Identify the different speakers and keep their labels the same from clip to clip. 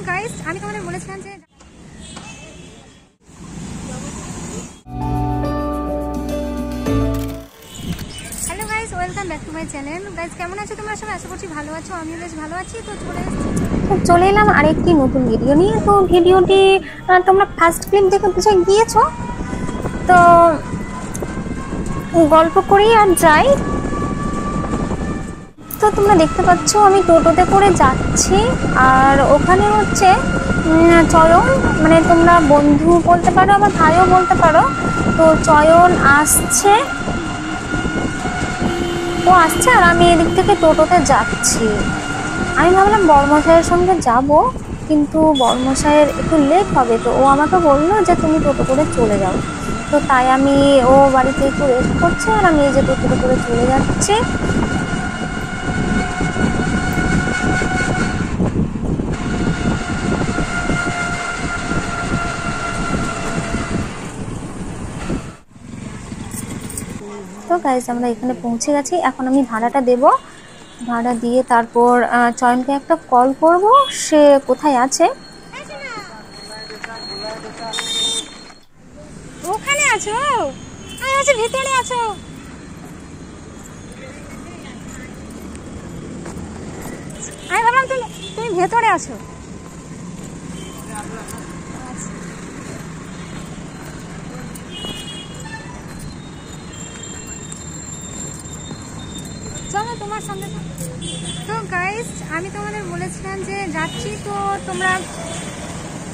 Speaker 1: Guys আমি তোমাদের বলেছিলাম যে hello guys, welcome back to my channel. Guys কেমন আছো তোমরা সবাই? আশা করছি ভালো আছো, আমিও বেশ ভালো আছি। তো চলে এলাম আরেকটি নতুন ভিডিও নিয়ে। তো ভিডিওটি তোমরা ফার্স্ট ক্লিপ দেখে বুঝে গিয়েছো। তো গল্প করেই আর যাই। তো তোমরা দেখতে পাচ্ছ আমি টোটোতে করে যাচ্ছি, আর ওখানে হচ্ছে চয়ন, মানে তোমরা বন্ধু বলতে পারো আবার ভাইও বলতে পারো। তো চয়ন আসছে, ও আসছে আর আমি এদিক থেকে টোটোতে যাচ্ছি। আমি ভাবলাম বড়মশাইয়ের সঙ্গে যাব, কিন্তু বড়মশাইয়ের একটু লেট হবে। তো ও আমাকে বললো যে তুমি টোটো করে চলে যাও। তো তাই আমি, ও বাড়িতে একটু ওয়েট করছে আর আমি এই যে টোটোতে করে চলে যাচ্ছি। তো গাইস আমরা এখানে পৌঁছে গেছি। এখন আমি ভাড়াটা দেব, ভাড়া দিয়ে তারপর চয়নকে একটা কল করব, সে কোথায় আছে। ওখানে আছো? আমি হচ্ছে ভেতরে আছো। আমি ভাবলাম তুমি ভেতরে আছো। চলো তোমার সঙ্গে। তো গাইস আমি তোমাদের বলেছিলাম যে যাচ্ছি, তো তোমরা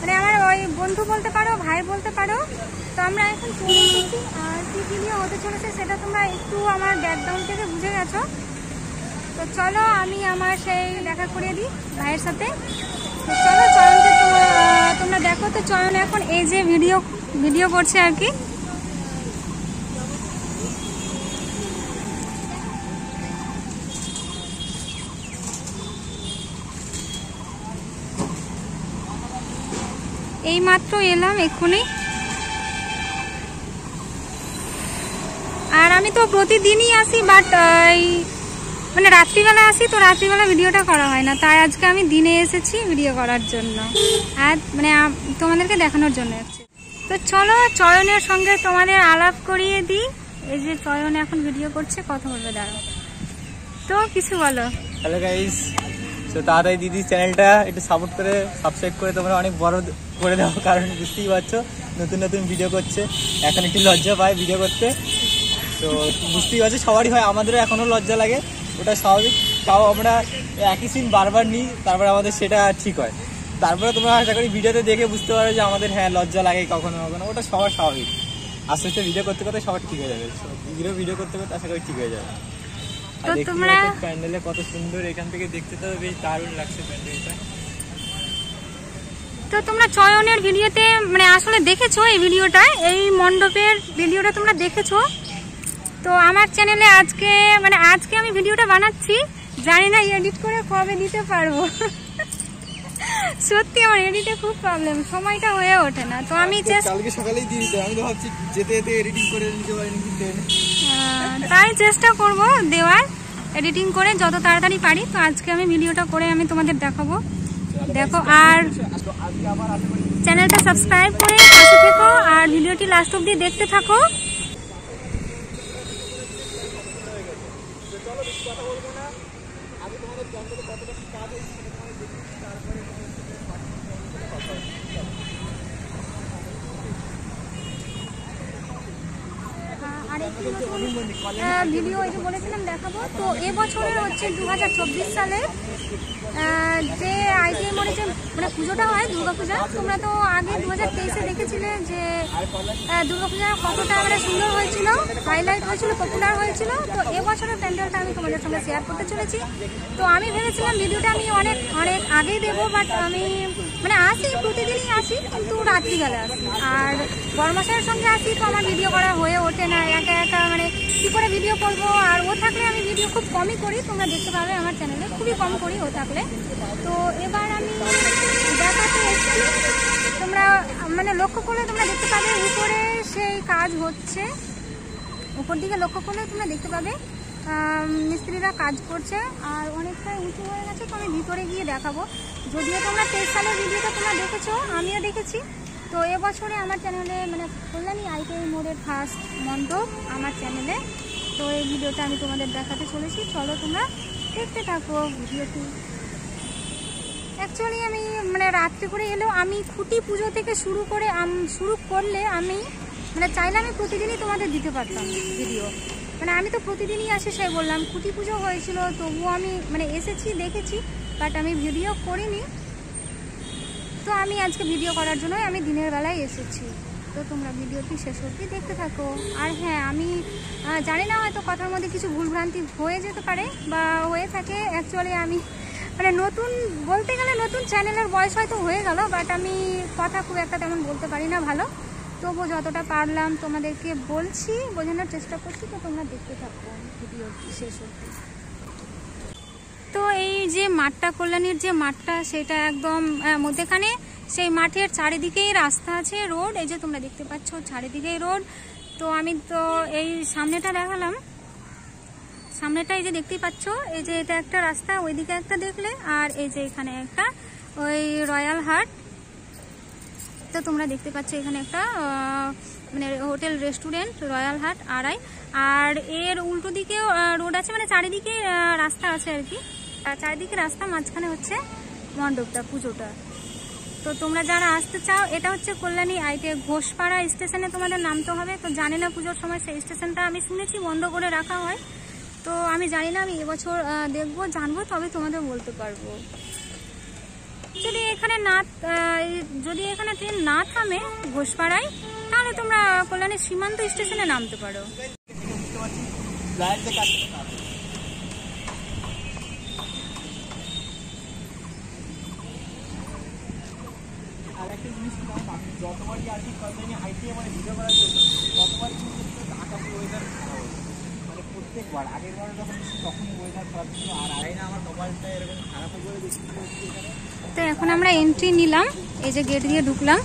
Speaker 1: মানে আমার ওই বন্ধু বলতে পারো, ভাই বলতে পারো। তো আমরা এখন চলে এসেছি, আর কি ভিডিও হতে চলেছে সেটা তোমরা একটু আমার ব্যাকগ্রাউন্ড থেকে বুঝে গেছো। তো চলো আমি আমার সেই দেখা করিয়ে দিই ভাইয়ের সাথে। তো চলো চয়নকে তোমরা দেখো। তো চয়ন এখন এই যে ভিডিও করছে আর কি। এই মাত্র এলাম এক্ষুনি। আর আমি তো প্রতিদিনই আসি, বাট মানে রাত্রিবেলা আসি, তো রাত্রিবেলা ভিডিওটা করা হয় না। তাই আজকে আমি দিনে এসেছি ভিডিও করার জন্য, আর মানে তোমাদেরকে দেখানোর জন্য। তো চলো চয়নের সঙ্গে তোমাদের আলাপ করিয়ে দিই। এই যে চয়ন এখন ভিডিও করছে, কথা বলবে, দাঁড়াও। তো কিছু বলো।
Speaker 2: হ্যালো গাইস, তো তাড়াতাড়ি দিদি চ্যানেলটা একটু সাপোর্ট করে সাবস্ক্রাইব করে তোমরা অনেক বড় করে দাও, কারণ বুঝতেই পারছো নতুন নতুন ভিডিও করছে, এখন একটু লজ্জা পায় ভিডিও করতে। তো বুঝতেই পারছো সবারই হয়, আমাদেরও এখনও লজ্জা লাগে, ওটা স্বাভাবিক। তাও আমরা একই সিন বারবার নিই, তারপরে আমাদের সেটা ঠিক হয়। তারপরে তোমরা আশা করি ভিডিওতে দেখে বুঝতে পারো যে আমাদের হ্যাঁ লজ্জা লাগে কখনো কখনো, ওটা সবার স্বাভাবিক। আস্তে আস্তে ভিডিও করতে করতে সবার ঠিক হয়ে যাবে, ভিডিও করতে করতে আশা করি ঠিক হয়ে যাবে। প্যান্ডেলে কত সুন্দর, এখান থেকে দেখতে তো বেশ দারুণ লাগছে প্যান্ডেলটা।
Speaker 1: তো তোমরা চয়নের ভিডিওতে মানে আসলে দেখেছো এই ভিডিওটা, এই মণ্ডপের ভিডিওটা তোমরা দেখেছো। তো আমার চ্যানেলে আজকে আমি ভিডিওটা বানাচ্ছি, জানি না এডিট করে কবে দিতে পারবো। সত্যি আমার এডিটে খুব প্রবলেম, সময়টা হয়ে ওঠে না। তো আমি
Speaker 2: কালকে সকালেই দিয়ে দিতে, আমি তো ভাবছি যেতে যেতে এডিটিং করে নিতে পারিনি,
Speaker 1: তাই চেষ্টা করব দেওয়ার, এডিটিং করে যত তাড়াতাড়ি পারি। তো আজকে আমি ভিডিওটা করে আমি তোমাদের দেখাবো, দেখো। আর চ্যানেলটা সাবস্ক্রাইব করে পাশে থেকো, আর ভিডিওটি লাস্ট অবধি দেখতে থাকো। ভিডিও এই যে বলেছিলাম দেখাবো। তো এবছরের হচ্ছে 2024 সালের যে আইটিআই মোড়ে যে মানে পুজোটা হয়, দুর্গাপূজা। তোমরা তো আগে 2023-এ দেখেছিলে যে দুর্গাপূজা কতটা মানে সুন্দর হয়েছিল, হাইলাইট হয়েছিল, পপুলার হয়েছিল। তো এবছরের প্যান্ডেলটা আমি তোমাদের সঙ্গে শেয়ার করতে চলেছি। তো আমি ভেবেছিলাম ভিডিওটা আমি অনেক আগেই দেবো, বাট আমি মানে আসি, প্রতিদিনই আসি, কিন্তু রাত্রিবেলা আসি। আর বড়মশাইয়ের সঙ্গে আসি, তো আমার ভিডিও করা হয়ে ওঠে না, একা একা মানে কী করে ভিডিও করবো। আর ও থাকলে আমি ভিডিও খুব কমই করি, তোমরা দেখতে পাবে আমার চ্যানেলে খুবই কম করি ও থাকলে। তো এবার আমি দেখাতে এসেছি, তোমরা মানে লক্ষ্য করলে তোমরা দেখতে পাবে উপরে সেই কাজ হচ্ছে, উপর দিকে লক্ষ্য করলে তোমরা দেখতে পাবে মিস্ত্রিরা কাজ করছে আর অনেকটাই উঁচু হয়ে গেছে। তো আমি ভিতরে গিয়ে দেখাবো। যদিও তোমরা 23 সালের ভিডিওটা তোমরা দেখেছো, আমিও দেখেছি। তো এবছরে আমার চ্যানেলে মানে কল্যাণী আইটিআই মোড়ের ফার্স্ট মণ্ডপ আমার চ্যানেলে। তো এই ভিডিওটা আমি তোমাদের দেখাতে চলেছি, চলো তোমরা দেখতে থাকো ভিডিওটি। অ্যাকচুয়ালি আমি মানে রাত্রে করে এলেও আমি খুঁটি পুজো থেকে শুরু করলে আমি মানে চাইলে আমি প্রতিদিনই তোমাদের দিতে পারতাম ভিডিও। মানে আমি তো প্রতিদিনই আসি, সেই বললাম খুঁটি পুজো হয়েছিল তবুও আমি মানে এসেছি দেখেছি, বাট আমি ভিডিও করিনি। তো আমি আজকে ভিডিও করার জন্যই আমি দিনের বেলায় এসেছি। তো তোমরা ভিডিওটি শেষ অবধি দেখতে থাকো। আর হ্যাঁ, আমি জানি না হয়তো কথার মধ্যে কিছু ভুলভ্রান্তি হয়ে যেতে পারে বা হয়ে থাকে। অ্যাকচুয়ালি আমি মানে নতুন বলতে গেলে নতুন চ্যানেলের বয়স হয়তো হয়ে গেল, বাট আমি কথা খুব একটা তেমন বলতে পারি না ভালো। তবু যতটা পারলাম তোমাদেরকে বলছি, বোঝানোর চেষ্টা করছি। তো তোমরা দেখতে থাকো ভিডিওটি শেষ অবধি। তো এই যে মাঠটা, কল্যাণীর যে মাঠটা, সেটা একদম মধ্যেখানে। সেই মাঠের চারিদিকেই রাস্তা আছে, রোড। এই যে তোমরা দেখতে পাচ্ছ চারিদিকেই রোড। তো আমি তো এই সামনেটা দেখালাম, সামনেটা এই যে দেখতেই পাচ্ছ, এই যে এটা একটা রাস্তা, ওইদিকে একটা দেখলে, আর এই যে এখানে একটা ওই রয়্যাল হাট। তো তোমরা দেখতে পাচ্ছ এখানে একটা মানে হোটেল রেস্টুরেন্ট রয়্যাল হাট আড়াই। আর এর উল্টো দিকেও রোড আছে, মানে চারিদিকে রাস্তা আছে আর কি। চারিদিকে রাস্তা, মাঝখানে হচ্ছে মণ্ডপটা, পুজোটা। তো তোমরা যারা আসতে চাও, এটা হচ্ছে কল্যাণী আইটিআই ঘোষপাড়া স্টেশনে তোমাদের নামতে হবে। তো জানি না পুজোর সময় সেই স্টেশনটা আমি শুনেছি বন্ধ করে রাখা হয়। তো আমি জানি না, আমি এবছর দেখবো জানবো, তবে তোমাদের বলতে পারবো। যদি এখানে ট্রেন না থামে ঘোষপাড়ায়, তাহলে তোমরা কল্যাণী সীমান্ত স্টেশনে নামতে পারো।
Speaker 2: যতবারই আর কি কল্যাণী আইটিআই মানে ভিডিও করার জন্য ততবারই কিন্তু আকাশের ওয়েদার খারাপ হয়েছে। মানে প্রত্যেকবার আগের বার যখন তখনই ওয়েদার খারাপ ছিল, আর আগে না আমার মোবাইলটা এরকম খারাপ হয়ে গেলে দেখতে হচ্ছে এখানে। তো
Speaker 1: এখন আমরা এন্ট্রি নিলাম, এই যে গেট দিয়ে ঢুকলাম।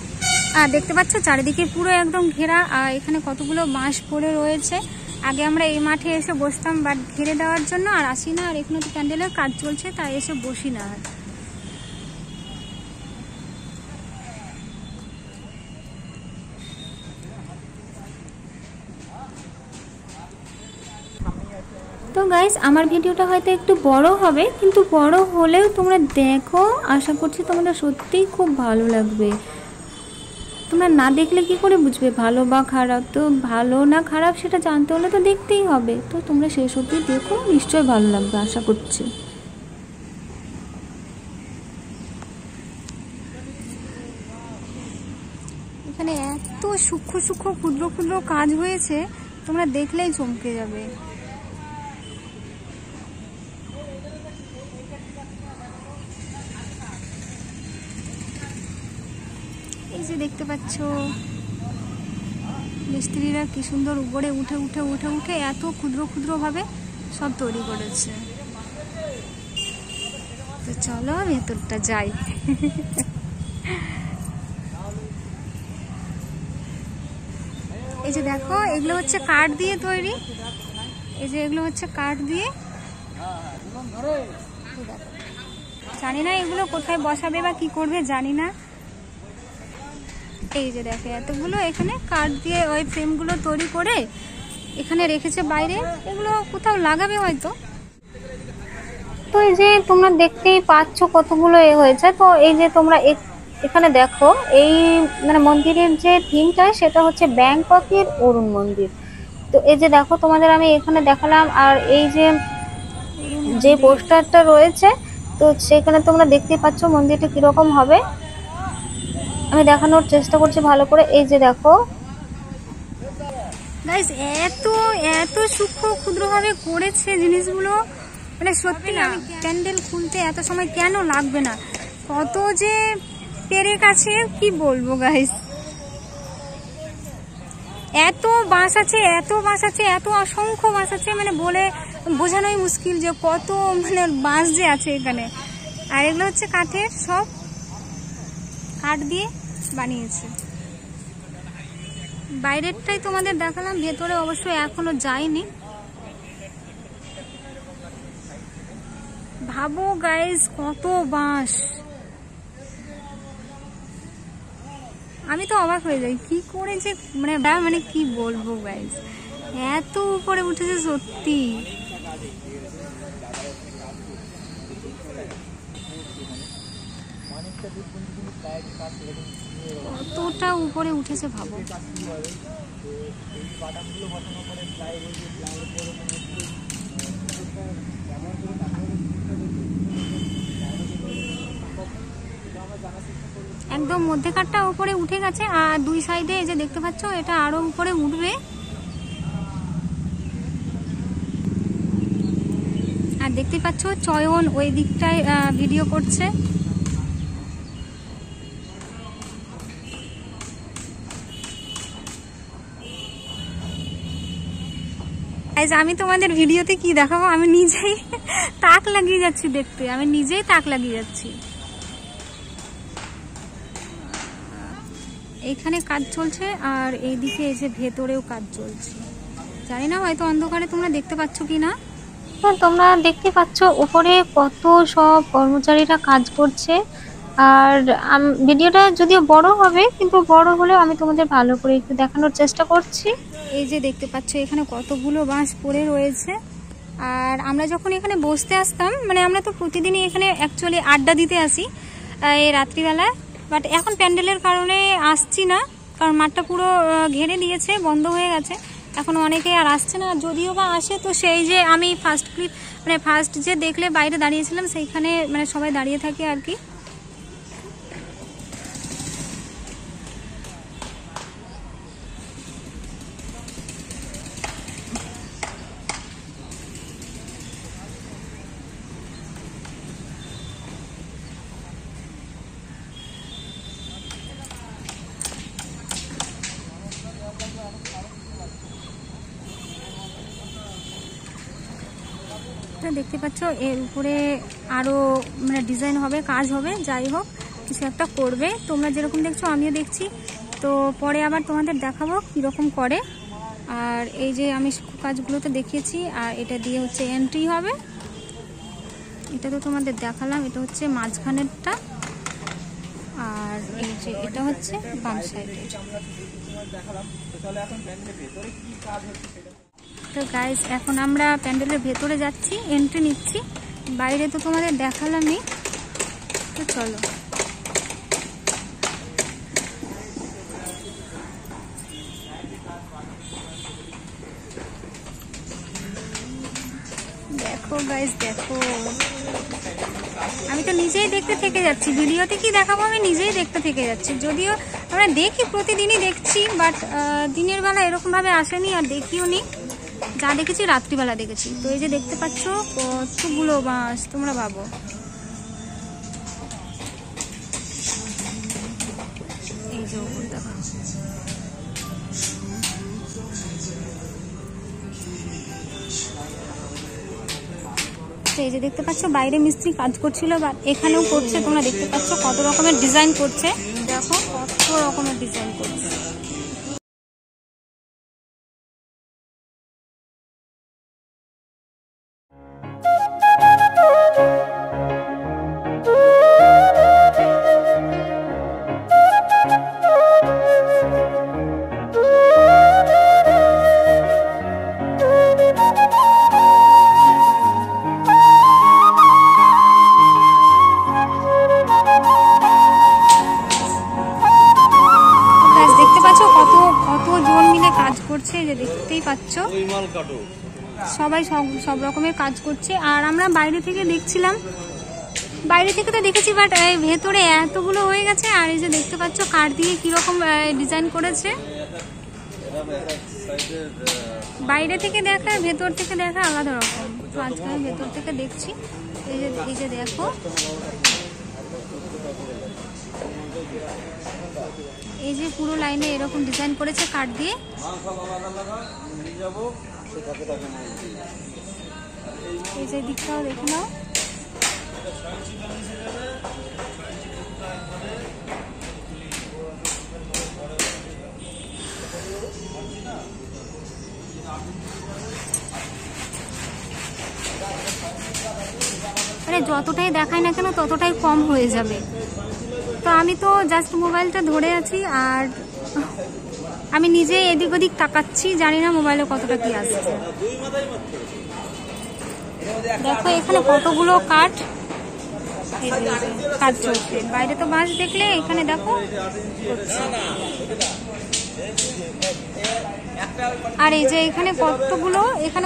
Speaker 1: আর দেখতে পাচ্ছ চারিদিকে পুরো একদম ঘেরা, আর এখানে কতগুলো বাঁশ পড়ে রয়েছে। আগে আমরা এই মাঠে এসে বসতাম, বাট ঘিরে দেওয়ার জন্য আর আসি না। আর এখানে তো প্যান্ডেলের কাজ চলছে, তাই এসে বসি না। তো গাইস, আমার ভিডিওটা হয়তো একটু বড় হবে, কিন্তু বড় হলেও তোমরা দেখো, আশা করছি তোমাদের সত্যিই খুব ভালো লাগবে। তোমরা না দেখলে কি করে বুঝবে ভালো বা খারাপ? তো ভালো না খারাপ সেটা জানতে হলে তো দেখতেই হবে। তো তোমরা শেষ অবধি দেখো, নিশ্চয়ই ভালো লাগবে আশা করছি। এখানে এত সূক্ষ্ম সূক্ষ্ম ক্ষুদ্র ক্ষুদ্র কাজ হয়েছে, তোমরা দেখলেই চমকে যাবে। এই যে দেখতে পাচ্ছ মিস্ত্রিরা কি সুন্দর উপরে উঠে উঠে উঠে উঠে এত ক্ষুদ্র ক্ষুদ্র ভাবে সব তৈরি করেছে। তো চলো ভেতরটা যাই। এই যে দেখো, এগুলো হচ্ছে কাঠ দিয়ে তৈরি। এই যে এগুলো হচ্ছে কাঠ দিয়ে। জানি না এগুলো কোথায় বসাবে বা কি করবে, জানি না। এই যে দেখো এতগুলো এখানে কাঠ দিয়ে ওই ফ্রেমগুলো তৈরি করে এখানে রেখেছে বাইরে, এগুলো কোথাও লাগাবে হয়তো। তো এই যে তোমরা দেখতেই পাচ্ছ কতগুলো হয়েছে। তো এই যে তোমরা এখানে দেখো, এই মানে মন্দিরের যে থিমটা সেটা হচ্ছে ব্যাংককের অরুণ মন্দির। তো এই যে দেখো তোমাদের আমি এখানে দেখালাম। আর এই যে পোস্টারটা রয়েছে, তো সেখানে তোমরা দেখতেই পাচ্ছ মন্দিরটা কিরকম হবে। আমি দেখানোর চেষ্টা করছি ভালো করে। এই যে দেখো গাইস, এত এত সূক্ষ্ম ক্ষুদ্রভাবে করেছে জিনিসগুলো, মানে সত্যি না প্যান্ডেল খুলতে এত সময় কেন লাগবে না, কত যে পেরেক আছে কি বলবো গাইস। এত বাঁশ আছে, এত বাঁশ আছে, এত অসংখ্য বাঁশ আছে, মানে বলে বোঝানোই মুশকিল যে কত মানে বাঁশ যে আছে এখানে। আর এগুলো হচ্ছে কাঠের, সব কাঠ দিয়ে বানিয়েছে। বাইরেরটাই তোমাদের দেখালাম, ভেতরে অবশ্যই এখনো যাইনি। ভাবো গাইস কত বাঁশ, আমি তো অবাক হয়ে যাই কি করে যে মানে কি বলবো গাইস, এত উপরে উঠেছে সত্যি। কতটা উপরে উঠেছে ভাবো। একদম মধ্যেকারটা উপরে উঠে গেছে আর দুই সাইডে এই যে দেখতে পাচ্ছ এটা আরো উপরে উঠবে। আর দেখতে পাচ্ছ চয়ন ওই দিকটায় ভিডিও করছে। আমি তোমাদের ভিডিওতে কি দেখাবো, আমি নিজেই তাক লাগিয়ে যাচ্ছি দেখতে, আমি নিজেই তাক লাগিয়ে যাচ্ছি। এখানে কাজ চলছে আর এইদিকে এই যে ভেতরেও কাজ চলছে, জানি না হয়তো অন্ধকারে তোমরা দেখতে পাচ্ছ কি না। তোমরা দেখতে পাচ্ছ উপরে কত সব কর্মচারীরা কাজ করছে। আর ভিডিওটা যদিও বড় হবে কিন্তু বড় হলেও আমি তোমাদের ভালো করে একটু দেখানোর চেষ্টা করছি। এই যে দেখতে পাচ্ছ এখানে কতগুলো বাঁশ পড়ে রয়েছে। আর আমরা যখন এখানে বসতে আসতাম, মানে আমরা তো প্রতিদিনই এখানে অ্যাকচুয়ালি আড্ডা দিতে আসি এই রাত্রিবেলায়, বাট এখন প্যান্ডেলের কারণে আসছি না, কারণ মাঠটা পুরো ঘেরে দিয়েছে, বন্ধ হয়ে গেছে, এখন অনেকে আর আসছে না। যদিও বা আসে তো সেই যে আমি ফার্স্ট যে দেখলে বাইরে দাঁড়িয়েছিলাম সেইখানে মানে সবাই দাঁড়িয়ে থাকে আর কি। দেখতে পাচ্ছ এর উপরে আরো মানে ডিজাইন হবে, কাজ হবে, যাই হোক কিছু একটা করবে। তোমরা যেরকম দেখছো আমিও দেখছি, তো পরে আবার তোমাদের দেখাবো কিরকম করে। আর এই যে আমি কাজগুলোতে দেখিয়েছি, আর এটা দিয়ে হচ্ছে এন্ট্রি হবে, এটা তো তোমাদের দেখালাম, এটা হচ্ছে মাঝখানেরটা, আর এই যে এটা হচ্ছে বাম সাইডে। তো গাইস এখন আমরা প্যান্ডেলের ভেতরে যাচ্ছি, এন্ট্রি নিচ্ছি। বাইরে তো তোমাদের দেখালামই, তো চলো। দেখো গাইস দেখো, আমি তো নিজেই দেখতে থেকে যাচ্ছি, ভিডিওতে কি দেখাবো আমি নিজেই দেখতে থেকে যাচ্ছি। যদিও আমরা দেখি প্রতিদিনই দেখছি, বাট দিনের বেলা এরকম ভাবে আসেনি আর দেখিও নি, যা দেখেছি রাত্রিবেলা দেখেছি। তো এই যে দেখতে পাচ্ছ কতগুলো বাঁশ, তোমরা ভাবো। এই যে উপর দেখো, এই যে দেখতে পাচ্ছ বাইরে মিস্ত্রি কাজ করছিল, বা এখানেও করছে, তোমরা দেখতে পাচ্ছ কত রকমের ডিজাইন করছে, দেখো কত রকমের ডিজাইন করছে। যে দেখতেই পাচ্ছ সবাই সব রকমের কাজ করছে। আর আমরা বাইরে থেকে দেখছিলাম, বাইরে থেকে তো দেখেছি, বাট ভেতরে এতগুলো হয়ে গেছে। আর এই যে দেখতে পাচ্ছ কাঠ দিয়ে কিরকম ডিজাইন করেছে, বাইরে থেকে দেখা ভেতর থেকে দেখা আলাদা রকম। তো আজকে আমি ভেতর থেকে দেখছি, এই যে দেখো এই যে পুরো লাইনে এরকম ডিজাইন করেছে কাঠ দিয়ে। এই যে দিকটাও দেখে নাও, যতটাই দেখাই না কেন ততটাই কম হয়ে যাবে। তো আমি তো জাস্ট মোবাইলটা ধরে আছি আর আমি নিজে এদিক ওদিক তাকাচ্ছি, জানি না মোবাইলে কতটা কি আসছে। দেখো এখানে কতগুলো কাঠ, কাজ চলছে। বাইরে তো বাঁশ দেখলে, এখানে দেখো আর এই যে এখানে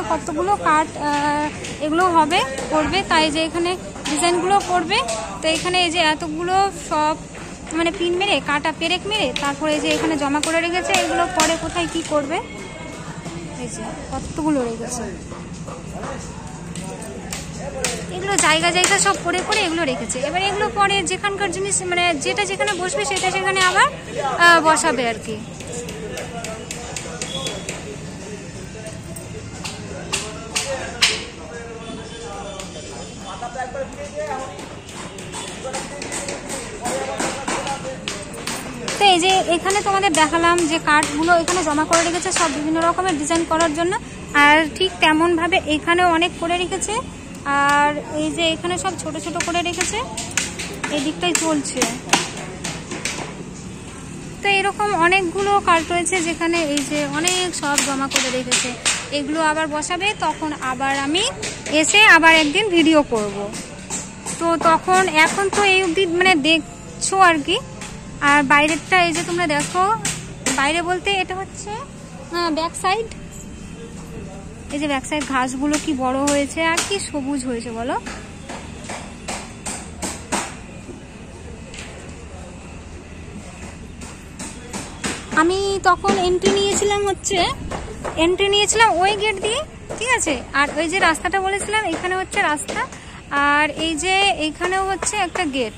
Speaker 1: কতগুলো কাঠ এগুলো হবে করবে, তাই যে এখানে ডিজাইনগুলো করবে। তো এখানে এই যে এতগুলো সব মানে পিন মেরে কাটা পেরেক মেরে তারপরে এই যে এখানে জমা করে রেখেছে। এগুলো পরে কোথায় কি করবে, এই যে কতগুলো রেখেছে, এগুলো জায়গা জায়গা সব করে করে এগুলো রেখেছে। এবার এগুলো পরে যেখানকার জিনিস মানে যেটা যেখানে বসবে সেটা সেখানে আবার বসাবে আর কি। তো এই যে এখানে তোমাদের দেখালাম যে কাঠগুলো এখানে জমা করে রেখেছে সব বিভিন্ন রকমের ডিজাইন করার জন্য, আর ঠিক তেমন ভাবে এখানেও অনেক করে রেখেছে। আর এই যে এখানে সব ছোট ছোট করে রেখেছে, এই দিকটাই চলছে। তো এরকম অনেকগুলো কাঠ রয়েছে যেখানে এই যে অনেক সব জমা করে রেখেছে। এগুলো আবার বসাবে, তখন আবার আমি এসে আবার একদিন ভিডিও করব। তো তখন এখন তো এই অবধি মানে দেখছো আর কি। আর বাইরেরটা এই যে তোমরা দেখো, বাইরে বলতে এটা হচ্ছে ব্যাক সাইড। এই যে ব্যাক সাইড ঘাসগুলো কি বড় হয়েছে আর কি সবুজ হয়েছে বলো। আমি তখন এন্ট্রি নিয়েছিলাম ওই গেট দিয়ে, ঠিক আছে। আর ওই যে রাস্তাটা বলেছিলাম এখানে হচ্ছে রাস্তা, আর এই যে এইখানেও হচ্ছে একটা গেট।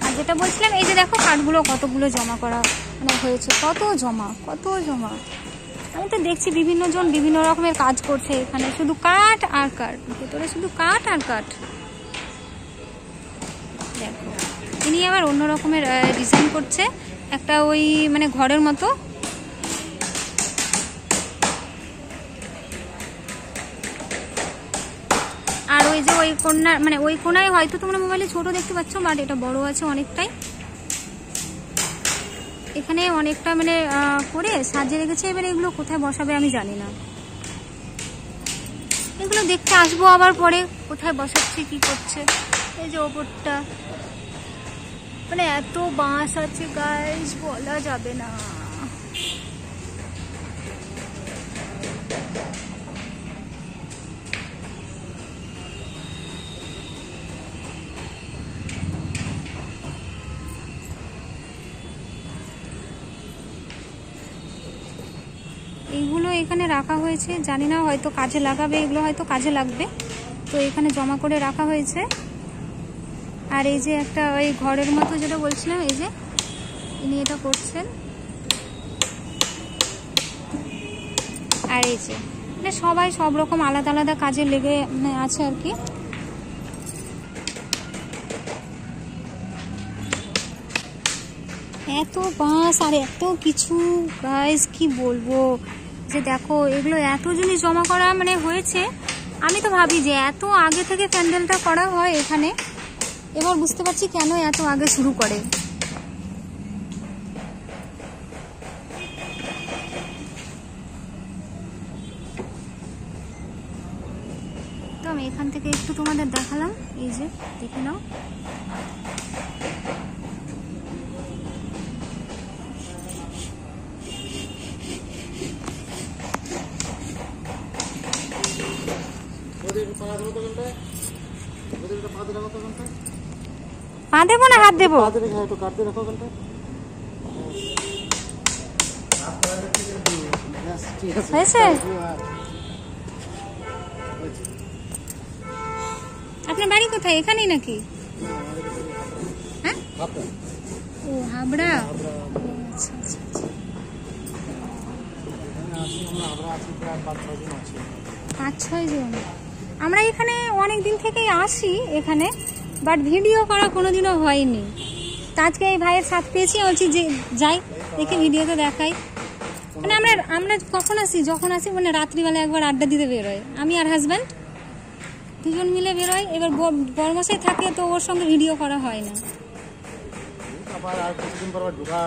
Speaker 1: আর যেটা বলছিলাম এই যে দেখো কাঠগুলো কতগুলো জমা করা মানে হয়েছে, কত জমা। আমি তো দেখছি বিভিন্ন জন বিভিন্ন রকমের কাজ করছে এখানে, শুধু কাঠ আর কাঠ, ভেতরে শুধু কাঠ আর কাঠ। দেখো ইনি আবার অন্য রকমের ডিজাইন করছে, একটা ওই মানে ঘরের মতো। আর ওই যে ওই কোণা মানে ওই কোণায় হয়তো তোমরা মোবাইলে ছোট দেখতে পাচ্ছ, বাট এটা বড় আছে অনেকটাই। এখানে অনেকটা মানে করে সাজিয়ে রেখেছে। এবার এগুলো কোথায় বসাবে আমি জানি না, এগুলো দেখতে আসবো আবার পরে কোথায় বসাচ্ছে কি করছে। এই যে ওপরটা মানে এত বাঁশ আছে গাইস, বলা যাবে না। এইগুলো এখানে রাখা হয়েছে, জানি না হয়তো কাজে লাগাবে, এগুলো হয়তো কাজে লাগবে, তো এখানে জমা করে রাখা হয়েছে। আর এই যে একটা ওই ঘরের মতো যেটা বলছিলাম, এই যে ইনি এটা করছেন। আর এই যে মানে সবাই সব রকম আলাদা আলাদা কাজে লেগে আছে আর কি। এত বাঁশ আর এত কিছু গাইস কি বলবো, যে দেখো এগুলো এত জিনিস জমা করা মানে হয়েছে। আমি তো ভাবি যে এত আগে থেকে প্যান্ডেলটা করা হয় এখানে, এবার বুঝতে পারছি কেন এত আগে শুরু করে। তো আমি এখান থেকে একটু তোমাদের দেখালাম, এই যে দেখে নাও। পা দেবো না হাত দেবো? হয়েছে? আপনার বাড়ি কোথায়, এখানেই নাকি? হ্যাঁ, ও হাবড়া। আচ্ছা আচ্ছা আচ্ছা, 5-6 জন। আমরা এখানে অনেক দিন থেকেই আসি এখানে, বাট ভিডিও করা কোনোদিনও হয়নি। আজকে এই ভাইয়ের সাথ পেয়েছি, বলছি যে যাই দেখে ভিডিওতে দেখাই। মানে আমরা কখন আসি, যখন আসি মানে রাত্রিবেলা একবার আড্ডা দিতে বেরোয়, আমি আর হাজব্যান্ড দুজন মিলে বেরোয়। এবার বড়মশাই থাকে তো ওর সঙ্গে ভিডিও করা হয় না।
Speaker 3: আবার আর কিছুদিন পর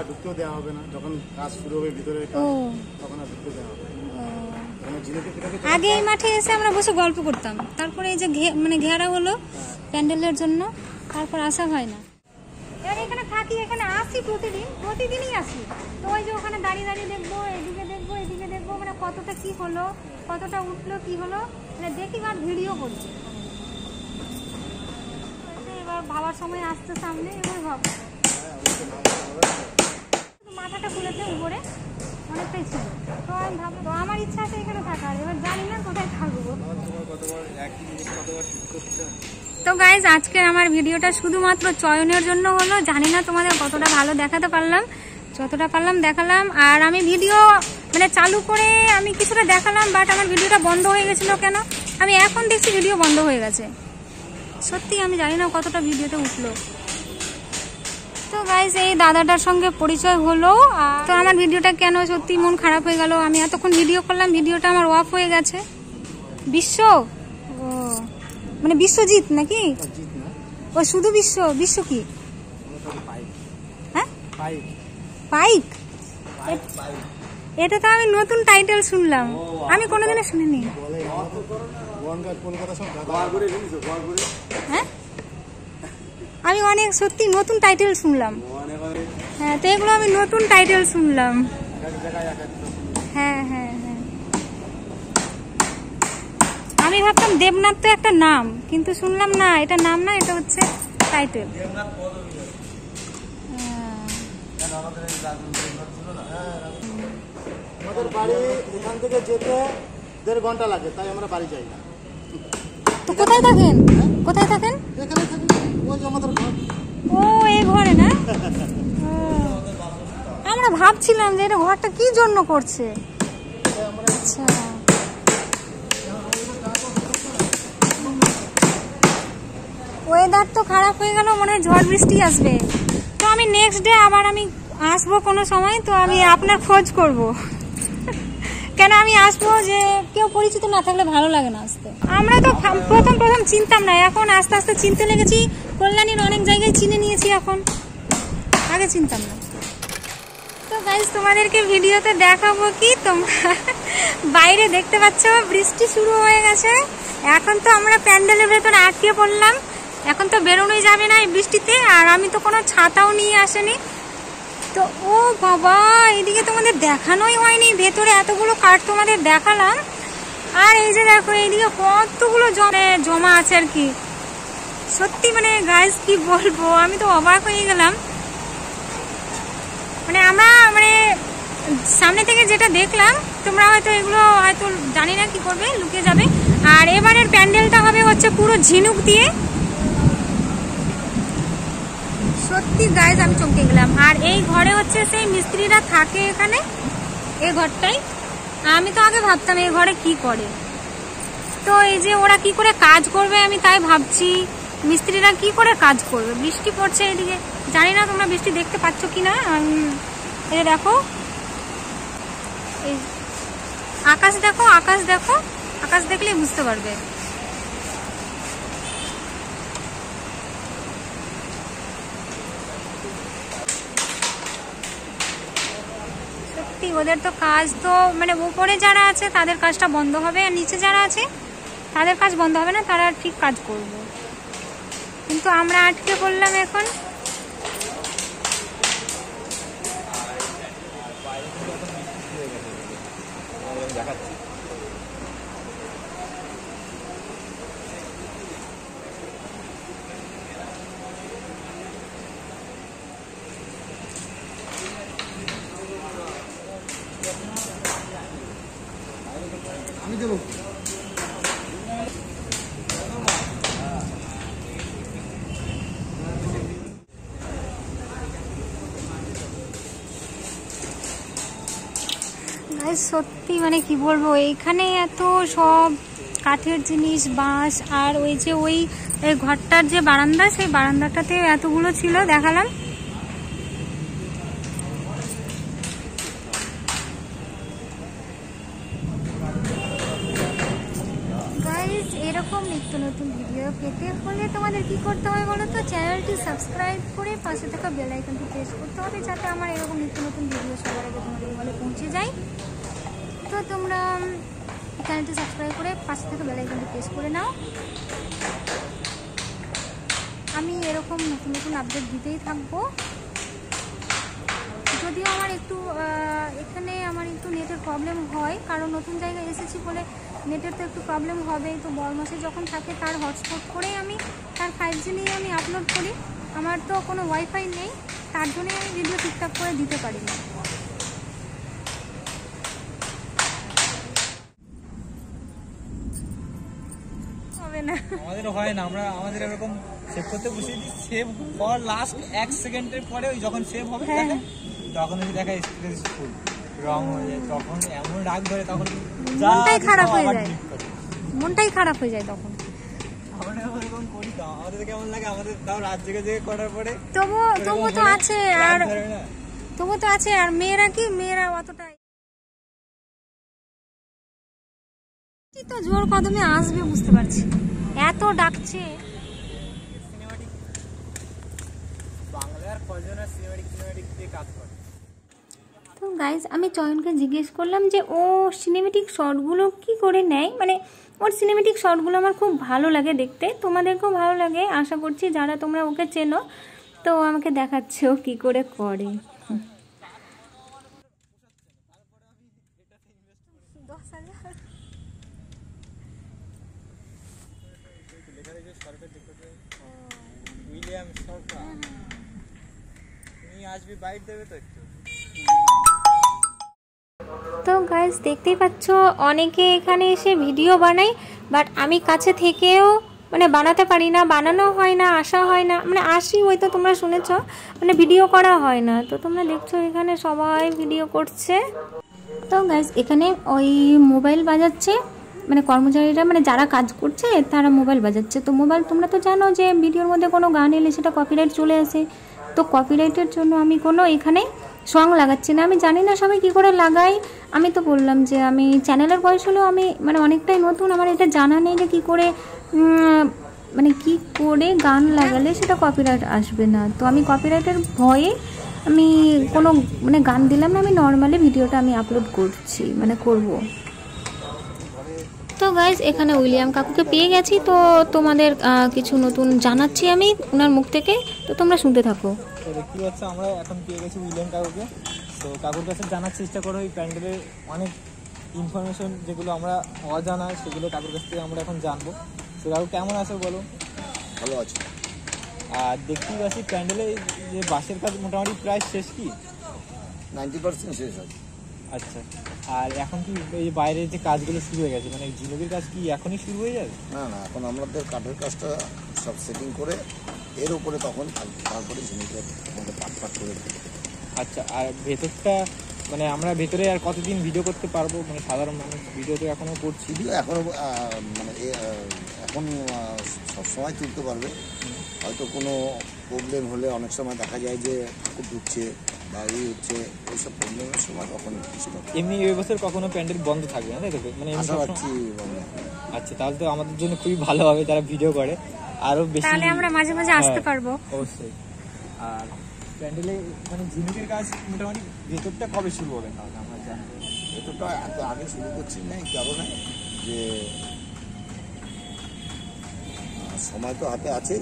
Speaker 3: ঢুকতেও দেওয়া হবে না, যখন কাজ শুরু হবে ভিতরে তখন আর ঢুকতে দেওয়া হবে।
Speaker 1: আগে এই মাঠে এসে আমরা বসে গল্প করতাম, তারপরে এই যে মানে ঘেরা হলো প্যান্ডেলের জন্য, তারপর আসা হয় না। এবার এখানে থাকি, এখানে আসি প্রতিদিনই আসি। তো ওই যে ওখানে দাঁড়িয়ে দাঁড়িয়ে দেখবো, এদিকে দেখবো, মানে কতটা কি হলো, কতটা উঠলো কি হলো, মানে দেখি আর ভিডিও করছি। এবার ভাবার সময় আসছে সামনে, এবার ভাবো মাথাটা খুলেছে উপরে অনেকটাই ছিল। তো আমি ভাবলো আমার ইচ্ছা আছে এখানে থাকার, এবার জানি না কোথায় থাকবো। তো গাইজ আজকে আমার ভিডিওটা শুধুমাত্র চয়নের জন্য হলো, জানি না তোমাদের কতটা ভালো দেখাতে পারলাম, যতটা পারলাম দেখালাম। আর আমি ভিডিও মানে চালু করে আমি কিছুটা দেখালাম, বাট আমার ভিডিওটা বন্ধ হয়ে গেছিলো কেন, আমি এখন দেখছি ভিডিও বন্ধ হয়ে গেছে। সত্যি আমি জানি না কতটা ভিডিওতে উঠলো। তো গাইজ এই দাদাটার সঙ্গে পরিচয় হলো। তো আমার ভিডিওটা কেন সত্যি মন খারাপ হয়ে গেল, আমি এতক্ষণ ভিডিও করলাম, ভিডিওটা আমার অফ হয়ে গেছে। বিশ্ব ও মানে বিশ্বজিৎ নাকি? ও শুধু বিশ্ব কি? হ্যাঁ পাইক, এটা তো আমি নতুন টাইটেল শুনলাম, আমি কোনোদিনও শুনিনি। হ্যাঁ আমি অনেক সত্যি নতুন টাইটেল শুনলাম। হ্যাঁ তো এগুলো আমি নতুন টাইটেল শুনলাম। হ্যাঁ হ্যাঁ হ্যাঁ আমি ভাবতাম দেবনাথ তো একটা নাম, কিন্তু শুনলাম না এটা নাম না, এটা হচ্ছে টাইটেল।
Speaker 3: আমাদের বাড়ি এখান থেকে যেতে 1.5 ঘন্টা লাগে, তাই আমরা বাড়ি যাই না।
Speaker 1: তো কোথায় থাকেন? কোথায় থাকেন?
Speaker 3: এখানে থাকি, ওই যে আমাদের ঘর।
Speaker 1: ও এই ঘরে না? আমরা ভাবছিলাম যে এটা ঘরটা কি জন্য করছে। আচ্ছা ওয়েদার তো খারাপ হয়ে গেল, মনে হয় ঝড় বৃষ্টি আসবে। তো আমি নেক্সট ডে আবার আমি আসবো কোনো সময়, তো আমি আপনার খোঁজ করব। কেন আমি আসবো যে কেউ পরিচিত না থাকলে ভালো লাগে না আসতে। আমরা তো প্রথম চিনতাম না, এখন আস্তে আস্তে চিনতে লেগেছি। কল্যাণীর অনেক জায়গায় চিনে নিয়েছি এখন, আগে চিনতাম না। তো গাইস তোমাদেরকে ভিডিওতে দেখাবো কি, তোমরা বাইরে দেখতে পাচ্ছ বৃষ্টি শুরু হয়ে গেছে। এখন তো আমরা প্যান্ডেলের ভেতরে আটকে পড়লাম, এখন তো বেরোনোই যাবে না এই বৃষ্টিতে। আর আমি তো কোনো ছাতাও নিয়ে আসিনি। তো ও বাবা এদিকে তোমাদের দেখানোই হয়নি, ভেতরে এতগুলো কাঠ তোমাদের দেখালাম। আর এই যে দেখো এইদিকে কতগুলো জমা আছে আর কি। সত্যি মানে গাইস কি বলবো, আমি তো অবাক হয়ে গেলাম। মানে আমরা মানে সামনে থেকে যেটা দেখলাম, তোমরা হয়তো এগুলো হয়তো জানি না কি করবে, লুকিয়ে যাবে। আর এবারের প্যান্ডেলটা হবে হচ্ছে পুরো ঝিনুক দিয়ে। সত্যি গাইজ আমি চমকে গেলাম। আর এই ঘরে হচ্ছে সেই মিস্ত্রিরা থাকে এখানে, এই ঘরটাই। আমি তো আগে ভাবতাম এই ঘরে কি করে, তো এই যে ওরা কি করে কাজ করবে আমি তাই ভাবছি, মিস্ত্রিরা কি করে কাজ করবে। বৃষ্টি পড়ছে এদিকে, জানি না তোমরা বৃষ্টি দেখতে পাচ্ছ কি না। এই দেখো এই আকাশ দেখো, আকাশ দেখো, আকাশ দেখলেই বুঝতে পারবে। সত্যি ওদের তো কাজ তো মানে উপরে যারা আছে তাদের কাজটা বন্ধ হবে, আর নিচে যারা আছে তাদের কাজ বন্ধ হবে না, তারা ঠিক কাজ করবে। কিন্তু আমরা আটকে পড়লাম এখন।
Speaker 3: আমি দেবো।
Speaker 1: সত্যি মানে কি বলবো, এইখানে এত সব কাঠের জিনিস, বাঁশ, আর ওই যে ওই ঘরটার যে বারান্দা, সেই বারান্দাটাতে এতগুলো ছিল দেখালাম। গাইস এরকম নিত্য নতুন ভিডিও পেতে হলে তোমাদের কি করতে হবে বলো তো, চ্যানেলটি সাবস্ক্রাইব করে পাশে থাকা বেল আইকনটি প্রেস করতে হবে, যাতে আমার এরকম নিত্য নতুন ভিডিও সবার আগে তোমাদের মোবাইলে পৌঁছে যায়। তো তোমরা চ্যানেলটি সাবস্ক্রাইব করে পাশে থাকা বেল আইকনটি প্রেস করে নাও। আমি এরকম নতুন নতুন আপডেট দিতেই থাকবো। যদিও আমার একটু এখানে আমার একটু নেটের প্রবলেম হয়, কারণ নতুন জায়গায় এসেছি বলে নেটের তো একটু প্রবলেম হবেই। তো বড়মাসে যখন থাকে তার হটস্পট করেই আমি তার 5G নিয়ে আমি আপলোড করি। আমার তো কোনো ওয়াইফাই নেই, তার জন্যই আমি ভিডিও ঠিকঠাক করে দিতে পারি না। হবে না,
Speaker 2: আমাদেরও হয় না, আমরা আমাদের এরকম সেভ করতে বসিয়ে দিই, সেভ ফর লাস্ট 1 সেকেন্ডের পরে ওই যখন সেভ হবে তখন ওই দেখা স্ক্রিন ফুল রং হয়ে যায়, তখন এমন রাগ ধরে, তখন
Speaker 1: মনটাই খারাপ হয়ে যায়, মনটাই খারাপ হয়ে যায় তখন।
Speaker 2: আমরা এরকম করি তো, আমাদের কেমন লাগে, আমাদের তাও রাত জেগে জেগে করার পরে
Speaker 1: তবু তো আছে। আর তবু তো আছে, আর মেয়েরা কি, মেয়েরা অতটাই তো জোর কদমে আসবে বুঝতে পারছি, এত ডাকছে।
Speaker 2: সিনেমাটিক বাংলার কজনের সিনেমাটিক দিয়ে কাজ করে।
Speaker 1: তো গাইজ আমি চয়নকে জিজ্ঞেস করলাম যে ও সিনেমেটিক শটগুলো কি করে নেয়, মানে ওর সিনেমেটিক শটগুলো আমার খুব ভালো লাগে দেখতে, তোমাদেরকেও ভালো লাগে আশা করছি যারা তোমরা ওকে চেনো। তো আমাকে দেখাচ্ছে ও কী করে করে।
Speaker 2: উইলিয়াম সরকার তুমি আসবে, বাইট দেবে তো একটু।
Speaker 1: তো গাইজ দেখতেই পাচ্ছ অনেকে এখানে এসে ভিডিও বানায়, বাট আমি কাছে থেকেও মানে বানাতে পারি না, বানানো হয় না, আসা হয় না, মানে আসি হয়তো তোমরা শুনেছ, মানে ভিডিও করা হয় না। তো তোমরা দেখছো এখানে সবাই ভিডিও করছে। তো গাইজ এখানে ওই মোবাইল বাজাচ্ছে, মানে কর্মচারীরা, মানে যারা কাজ করছে তারা মোবাইল বাজাচ্ছে। তো মোবাইল তোমরা তো জানো যে ভিডিওর মধ্যে কোনো গান এলে সেটা কপিরাইট চলে আসে। তো কপিরাইটের জন্য আমি কোনো এখানে সং লাগাচ্ছি না। আমি জানি না সবাই কী করে লাগাই, আমি তো বললাম যে আমি চ্যানেলের বয়স হলেও আমি মানে অনেকটাই নতুন, আমার এটা জানা নেই যে কী করে মানে কী করে গান লাগালে সেটা কপিরাইট আসবে না। তো আমি কপিরাইটের ভয়ে আমি কোনো মানে গান দিলাম না, আমি নর্মালি ভিডিওটা আমি আপলোড করছি, মানে করব। তো গাইজ এখানে উইলিয়াম কাকুকে পেয়ে গেছি, তো তোমাদের কিছু নতুন জানাচ্ছি আমি ওনার মুখ থেকে, তো তোমরা শুনতে থাকো।
Speaker 2: তো দেখতে পাচ্ছ আমরা এখন পেয়ে গেছি উইলিয়াম কাকুকে। তো কাকুর কাছে জানার চেষ্টা করো এই প্যান্ডেলের অনেক ইনফরমেশন যেগুলো আমরা অজানা, সেগুলো কাকুর কাছ থেকে আমরা এখন জানবো। তো কাকু কেমন আছো বলো?
Speaker 3: ভালো আছে।
Speaker 2: আর দেখতেই পাচ্ছি প্যান্ডেলে যে বাসের কাজ মোটামুটি প্রায় শেষ, কি
Speaker 3: 90% শেষ আছে।
Speaker 2: আচ্ছা, আর এখন কি এই বাইরের যে কাজগুলো শুরু হয়ে গেছে, মানে ঝিনুকের কাজ কি এখনই শুরু হয়ে যাবে?
Speaker 3: না না, এখন আমাদের কাঠের কাজটা সব সেটিং করে এর উপরে তখন তারপরে ঝিনুকের আমাদের পাট করে দিই।
Speaker 2: আচ্ছা, আর ভেতরটা মানে আমরা ভেতরে আর কতদিন ভিডিও করতে পারবো? মানে সাধারণ মানুষ ভিডিও তো এখনও করছি,
Speaker 3: ভিডিও এখনও মানে এখন সবসময় তুলতে পারবে। হয়তো কোনো প্রবলেম হলে অনেক সময় দেখা যায় যে ঠাকুর ঢুকছে বা হচ্ছে, এইসব প্রবলেমের সময় তখন
Speaker 2: এমনি এই বছর কখনো প্যান্ডেল বন্ধ থাকবে না, তাই তো? মানে
Speaker 3: আশা রাখছি।
Speaker 2: আচ্ছা, তাহলে তো আমাদের জন্য খুবই ভালো হবে, তারা ভিডিও করে আরো বেশি,
Speaker 1: তাহলে আমরা মাঝে মাঝে আসতে পারবো।
Speaker 2: অবশ্যই। আর প্যান্ডেলে মানে ঝিনুকের কাজ মোটামুটি ভেতরটা কবে শুরু হবে তাহলে আমরা জানবো?
Speaker 3: ভেতরটা এত আগে শুরু করছি না এই কারণে যে সময় তো হাতে আছে।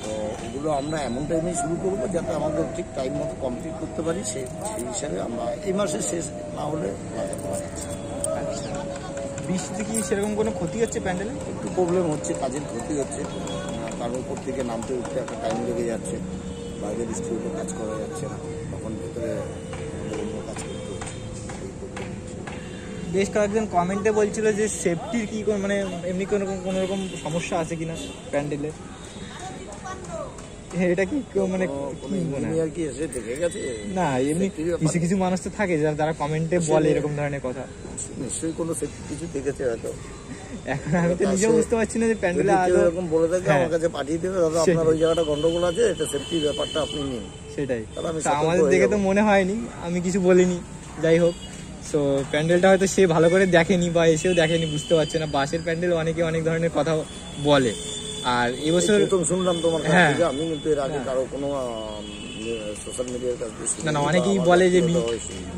Speaker 3: তো এগুলো আমরা এমন টাইমে শুরু করবো যাতে আমাদের ঠিক টাইম মতো কমপ্লিট করতে পারি, সেই হিসাবে আমরা এই মাসের শেষ না হলে লাগাতে পারি।
Speaker 2: আচ্ছা, বৃষ্টিতে কি সেরকম কোনো ক্ষতি হচ্ছে প্যান্ডেলে?
Speaker 3: একটু প্রবলেম হচ্ছে, কাজের ক্ষতি হচ্ছে, কারণ উপর থেকে নামতে উঠতে একটা টাইম লেগে যাচ্ছে, বাইরে বৃষ্টির উপর কাজ করা যাচ্ছে না, তখন ভেতরে অন্য কাজ করতে হচ্ছে।
Speaker 2: বেশ কয়েকজন কমেন্টে বলছিল যে সেফটির কি মানে এমনি কোনো রকম সমস্যা আছে কিনা প্যান্ডেলে, এটা কি মানে
Speaker 3: ইঞ্জিনিয়ার কি এসে দেখে গেছে?
Speaker 2: না, এমনি কিছু কিছু মানুষ তো থাকে যারা কমেন্টে বলে এরকম ধরনের কথা।
Speaker 3: নিশ্চয়ই কোনো সেফটি কিছু দেখেছে হয়তো।
Speaker 2: এখন আমি তো নিজেও বুঝতে পারছি না যে প্যান্ডেলে
Speaker 3: এরকম বলে থাকে আমার কাছে পাঠিয়ে দেবে, দাদা আপনার ওই জায়গাটা গন্ডগোল আছে, এটা সেফটি ব্যাপারটা আপনি নিন।
Speaker 2: সেটাই, আমাদের দেখে তো মনে হয়নি, আমি কিছু বলিনি। যাই হোক, সো প্যান্ডেলটা হয়তো সে ভালো করে দেখেনি বা এসেও দেখেনি, বুঝতে পারছে না। বাঁশের প্যান্ডেল অনেকে অনেক ধরনের কথা বলে। আর এবছর
Speaker 3: প্রথম শুনলাম তোমার কাছ
Speaker 2: হ্যাঁ।
Speaker 3: থেকে, আমি কিন্তু এর আগে কারো কোনো সোশ্যাল মিডিয়ার কাছ থেকে শুনিনি।
Speaker 2: না অনেকেই বলে যে
Speaker 3: বা আমার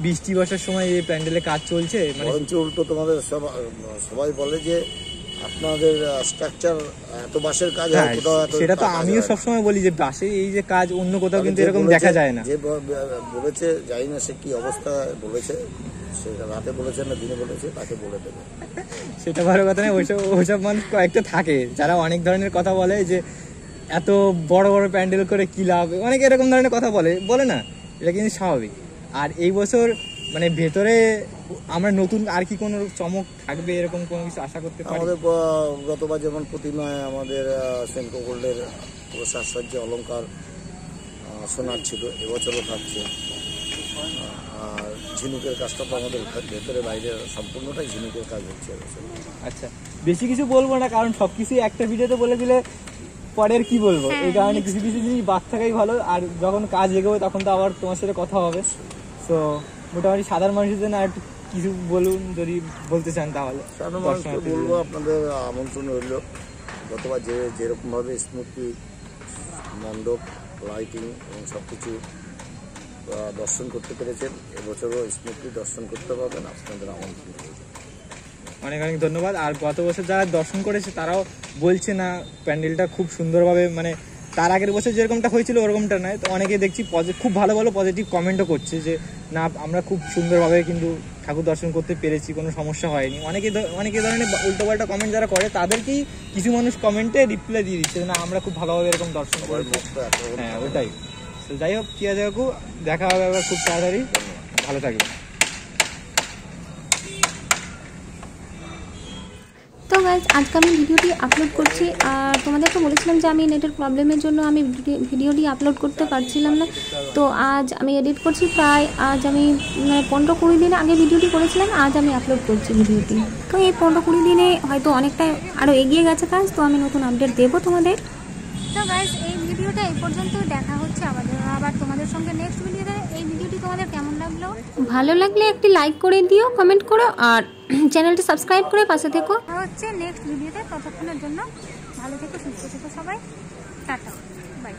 Speaker 2: বৃষ্টি বর্ষার সময় এই প্যান্ডেলে কাজ চলছে, মানে
Speaker 3: বরঞ্চ উল্টো তোমাদের সবাই বলে যে আপনাদের স্ট্রাকচার এত বাঁশের কাজ হয়,
Speaker 2: হ্যাঁ,
Speaker 3: কোথাও এত
Speaker 2: সেটা তো
Speaker 3: কাজ
Speaker 2: আমিও
Speaker 3: হয় না।
Speaker 2: সবসময় বলি যে বাসে এই যে কাজ অন্য কোথাও কিন্তু
Speaker 3: যে
Speaker 2: এরকম
Speaker 3: বলেছে-
Speaker 2: দেখা যায় না।
Speaker 3: যে বলেছে জানি না সে কি অবস্থায় বলেছে, সে রাতে বলেছে না দিনে বলেছে, তাকে বলে দেবে।
Speaker 2: সেটা ভালো কথা নয়। ওইসব মানুষ কয়েকটা থাকে যারা অনেক ধরনের কথা বলে যে এত বড় বড় প্যান্ডেল করে কি লাভ, অনেকে এরকম ধরনের কথা বলে না, এটা কিন্তু স্বাভাবিক। আর এই বছর মানে ভেতরে আমরা নতুন আর কি কোনো চমক থাকবে এরকম কোনো কিছু আশা করতে পারি?
Speaker 3: আমাদের গতবার যেমন প্রতিমায় আমাদের সেনকো গোল্ডের পুরো সাজসজ্জা অলঙ্কার সোনার ছিল, এবছরও থাকছে। আর ঝিনুকের কাজটা তো আমাদের ভেতরে বাইরে সম্পূর্ণটাই ঝিনুকের কাজ হচ্ছে এবছর।
Speaker 2: আচ্ছা, বেশি কিছু বলবো না, কারণ সবকিছু একটা ভিডিওতে বলে দিলে পরের কি বলবো, এই কারণে কিছু কিছু জিনিস বাদ থাকাই ভালো। আর যখন কাজ এগোবে তখন তো আবার তোমার সাথে কথা হবে। তো মোটামুটি সাধারণ মানুষের জন্য আর একটু কিছু বলুন যদি বলতে চান তাহলে।
Speaker 3: সাধারণ মানুষকে বলবো আপনাদের আমন্ত্রণ রইল। গতবার যেরকমভাবে স্মৃতি মণ্ডপ লাইটিং এবং সব কিছু দর্শন করতে পেরেছেন, এবছরও স্মৃতি দর্শন করতে পারবেন, আপনাদের আমন্ত্রণ রইল।
Speaker 2: অনেক অনেক ধন্যবাদ। আর গত বছর যারা দর্শন করেছে তারাও বলছে না প্যান্ডেলটা খুব সুন্দরভাবে, মানে তার আগের বছর যেরকমটা হয়েছিল ওরকমটা নয়। তো অনেকে দেখছি খুব ভালো ভালো পজিটিভ কমেন্টও করছে যে না আমরা খুব সুন্দরভাবে কিন্তু ঠাকুর দর্শন করতে পেরেছি, কোনো সমস্যা হয়নি। অনেকে ধরনের উল্টোপাল্টা কমেন্ট যারা করে তাদেরকেই কিছু মানুষ কমেন্টে রিপ্লাই দিয়ে দিচ্ছে না আমরা খুব ভালোভাবে এরকম দর্শন করেছি। হ্যাঁ ওটাই। তো যাই হোক, কি আছে কাকু, দেখা হবে আবার খুব তাড়াতাড়ি। ভালো থাকবে।
Speaker 1: তো গাইজ, আজকে আমি ভিডিওটি আপলোড করছি। আর তোমাদেরকে বলেছিলাম যে আমি নেটের প্রবলেমের জন্য আমি ভিডিওটি আপলোড করতে পারছিলাম না। তো আজ আমি এডিট করছি, প্রায় আজ আমি 15-20 দিন আগে ভিডিওটি করেছিলাম, আজ আমি আপলোড করছি ভিডিওটি। তো এই 15-20 দিনে হয়তো অনেকটা আরও এগিয়ে গেছে কাজ, তো আমি নতুন আপডেট দেবো তোমাদের। তো গাইজ, এই ভিডিওটা এই পর্যন্ত, দেখা হচ্ছে আবার তোমাদের সঙ্গে নেক্সট ভিডিওতে। এই ভিডিওটি তোমাদের কেমন লাগলো? ভালো লাগলে একটি লাইক করে দিও, কমেন্ট করো, আর চ্যানেলটি সাবস্ক্রাইব করে পাশে থেকো। হচ্ছে নেক্সট ভিডিওতে, ততক্ষণের জন্য ভালো থেকো, সুস্থ থেকো সবাই। Tata, by.